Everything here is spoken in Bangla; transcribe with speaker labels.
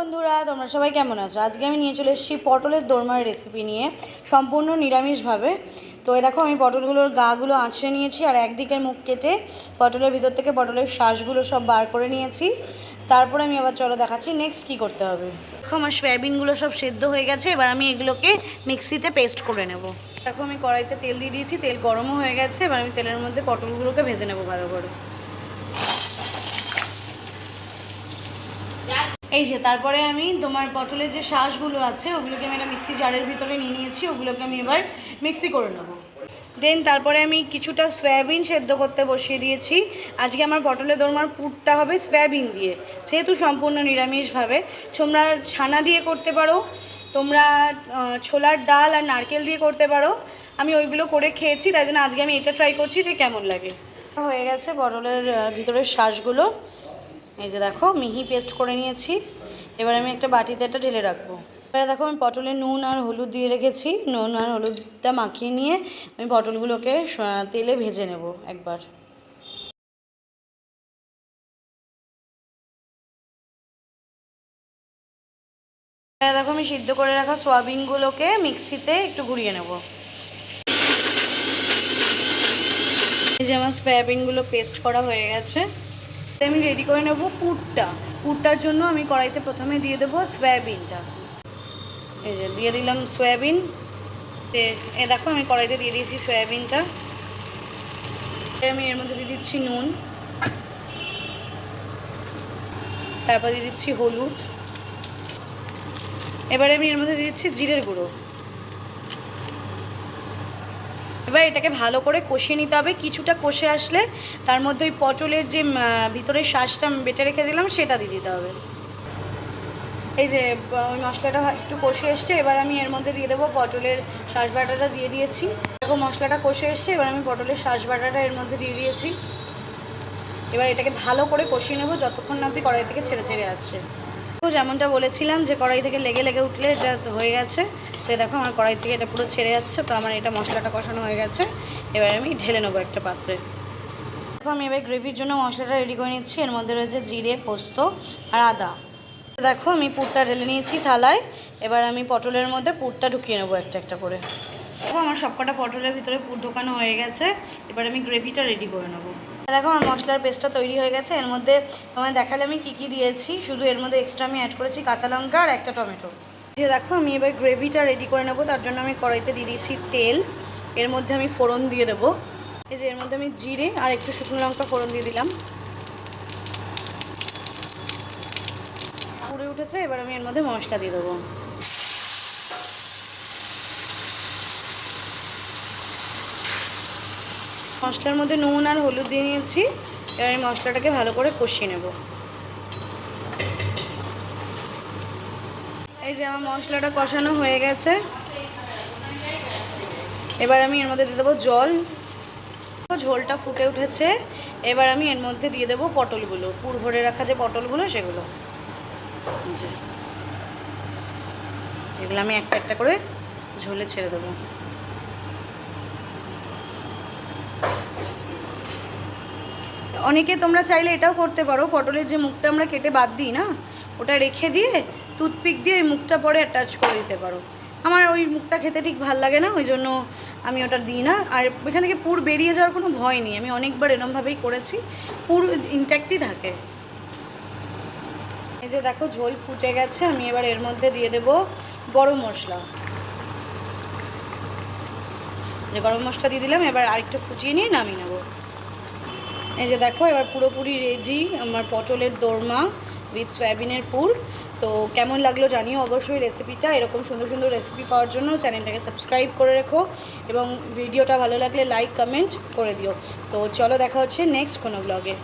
Speaker 1: বন্ধুরা, তোমরা সবাই কেমন আছো? আজকে আমি নিয়ে চলে এসেছি পটলের দোরমার রেসিপি নিয়ে, সম্পূর্ণ নিরামিষভাবে। তো এই দেখো, আমি পটলগুলোর গাগুলো আঁচড়ে নিয়েছি আর একদিকের মুখ কেটে পটলের ভিতর থেকে পটলের শাঁসগুলো সব বার করে নিয়েছি। তারপরে আমি আবার চলো দেখাচ্ছি নেক্সট কী করতে হবে। দেখো, আমার সয়াবিনগুলো সব সেদ্ধ হয়ে গেছে। এবার আমি এগুলোকে মিক্সিতে পেস্ট করে নেব। দেখো, আমি কড়াইতে তেল দিয়ে দিয়েছি, তেল গরমও হয়ে গেছে। এবার আমি তেলের মধ্যে পটলগুলোকে ভেজে নেবো ভালো করে। এই যে তারপরে আমি তোমার পটলের যে শাঁসগুলো আছে ওগুলোকে আমি একটা মিক্সি জারের ভিতরে নিয়ে নিয়েছি। ওগুলোকে আমি এবার মিক্সি করে নেবো। দেন তারপরে আমি কিছুটা সয়াবিন সেদ্ধ করতে বসিয়ে দিয়েছি। আজকে আমার পটলের দোরমার পুরটা হবে সয়াবিন দিয়ে, যেহেতু সম্পূর্ণ নিরামিষভাবে। তোমরা ছানা দিয়ে করতে পারো, তোমরা ছোলার ডাল আর নারকেল দিয়ে করতে পারো। আমি ওইগুলো করে খেয়েছি, তাই জন্য আজকে আমি এটা ট্রাই করছি যে কেমন লাগে। হয়ে গেছে পটলের ভিতরের শাঁসগুলো। এই যে দেখো, মিহি পেস্ট করে নিয়েছি। এবার আমি একটা বাটিতে এটা ঢেলে রাখবো। এবারে দেখো, আমি পটলে নুন আর হলুদ দিয়ে রেখেছি। নুন আর হলুদটা মাখিয়ে নিয়ে আমি পটলগুলোকে তেলে ভেজে নেব একবার। এবারে দেখো, আমি সিদ্ধ করে রাখা সয়াবিনগুলোকে মিক্সিতে একটু ঘুরিয়ে নেব। এই যে আমার সয়াবিনগুলো পেস্ট করা হয়ে গেছে। আমি রেডি করে নেব পুরটার জন্য আমি কড়াইতে প্রথমে দিয়ে দেবো সয়াবিনটা। এই যে দিয়ে দিলাম সয়াবিন। এ দেখো, আমি কড়াইতে দিয়ে দিয়েছি সয়াবিনটা। আমি এর মধ্যে দিয়ে দিচ্ছি নুন, তারপর দিয়ে দিচ্ছি হলুদ। এবারে আমি এর মধ্যে দিয়ে দিচ্ছি জিরের গুঁড়ো। এবার এটাকে ভালো করে কষিয়ে নিতে হবে। কিছুটা কষে আসলে তার মধ্যে ওই পটলের যে ভিতরের শাঁসটা বেটে রেখেছিলাম সেটা দিয়ে দিতে হবে। এই যে ওই মশলাটা একটু কষে এসছে, এবার আমি এর মধ্যে দিয়ে দেবো পটলের শাঁস বাটাটা দিয়ে দিয়েছি। দেখো, মশলাটা কষে এসছে, এবার আমি পটলের শাঁস বাটাটা এর মধ্যে দিয়ে দিয়েছি। এবার এটাকে ভালো করে কষিয়ে নেবো যতক্ষণ না অবধি কড়াই থেকে ছেড়ে ছেড়ে আসছে। তো যেমনটা বলেছিলাম যে কড়াই থেকে লেগে লেগে উঠলে এটা হয়ে গেছে। সে দেখো, আমার কড়াই থেকে এটা পুরো ছেড়ে যাচ্ছে। তো আমার এটা মশলাটা কষানো হয়ে গেছে। এবার আমি ঢেলে নেবো একটা পাত্রে। দেখো, আমি এবার গ্রেভির জন্য মশলাটা রেডি করে নিচ্ছি। এর মধ্যে রয়েছে জিরে, পোস্ত আর আদা। দেখো, আমি পুরটা ঢেলে নিয়েছি থালায়। এবার আমি পটলের মধ্যে পুরটা ঢুকিয়ে নেবো একটা একটা করে। দেখো, আমার সবকটা পটলের ভিতরে পুর ঢোকানো হয়ে গেছে। এবার আমি গ্রেভিটা রেডি করে নেবো। দেখো, আমার মশলার পেস্টটা তৈরি হয়ে গেছে। এর মধ্যে তোমায় দেখালে আমি কী কী দিয়েছি। শুধু এর মধ্যে এক্সট্রা আমি অ্যাড করেছি কাঁচা লঙ্কা আর একটা টমেটো। যে দেখো, আমি এবার গ্রেভিটা রেডি করে নেবো। তার জন্য আমি কড়াইতে দিয়ে দিয়েছি তেল। এর মধ্যে আমি ফোড়ন দিয়ে দেবো। এই যে এর মধ্যে আমি জিরে আর একটু শুকনো লঙ্কা ফোড়ন দিয়ে দিলাম। পুড়ে উঠেছে, এবার আমি এর মধ্যে মশলা দিয়ে দেবো। মশলার মধ্যে নুন আর হলুদ দিয়ে নিয়েছি। এবার আমি মশলাটাকে ভালো করে কষিয়ে নেব। এই যে আমার মশলাটা কষানো হয়ে গেছে। এবার আমি এর মধ্যে দিয়ে দেবো জল। ঝোলটা ফুটে উঠেছে। এবার আমি এর মধ্যে দিয়ে দেবো পটলগুলো, পুর ভরে রাখা যে পটলগুলো সেগুলো। যেগুলো আমি একটা একটা করে ঝোলে ছেড়ে দেবো। অনেকে তোমরা চাইলে এটাও করতে পারো, পটলের যে মুখটা আমরা কেটে বাদ দিই না, ওটা রেখে দিয়ে টুথপিক দিয়ে ওই মুখটা পরে অ্যাটাচ করে দিতে পারো। আমার ওই মুখটা খেতে ঠিক ভাল লাগে না, ওই জন্য আমি ওটা দিই না। আর এখান থেকে পুর বেরিয়ে যাওয়ার কোনো ভয় নেই। আমি অনেকবার এরমভাবেই করেছি, পুর ইনট্যাক্টই থাকে। এই যে দেখো, ঝোল ফুটে গেছে। আমি এবার এর মধ্যে দিয়ে দেবো গরম মশলা। যে গরম মশলা দিয়ে দিলাম, এবার আরেকটু ফুটিয়ে নিয়ে নামিয়ে নেবো। এই যে দেখো, এবার পুরোপুরি রেডি আমার পটলের দোরমা উইথ সয়াবিনের পুর। তো কেমন লাগলো জানিও অবশ্যই রেসিপিটা। এরকম সুন্দর সুন্দর রেসিপি পাওয়ার জন্য চ্যানেলটাকে সাবস্ক্রাইব করে রেখো এবং ভিডিওটা ভালো লাগলে লাইক কমেন্ট করে দিও। তো চলো, দেখা হচ্ছে নেক্সট কোনো ব্লগে।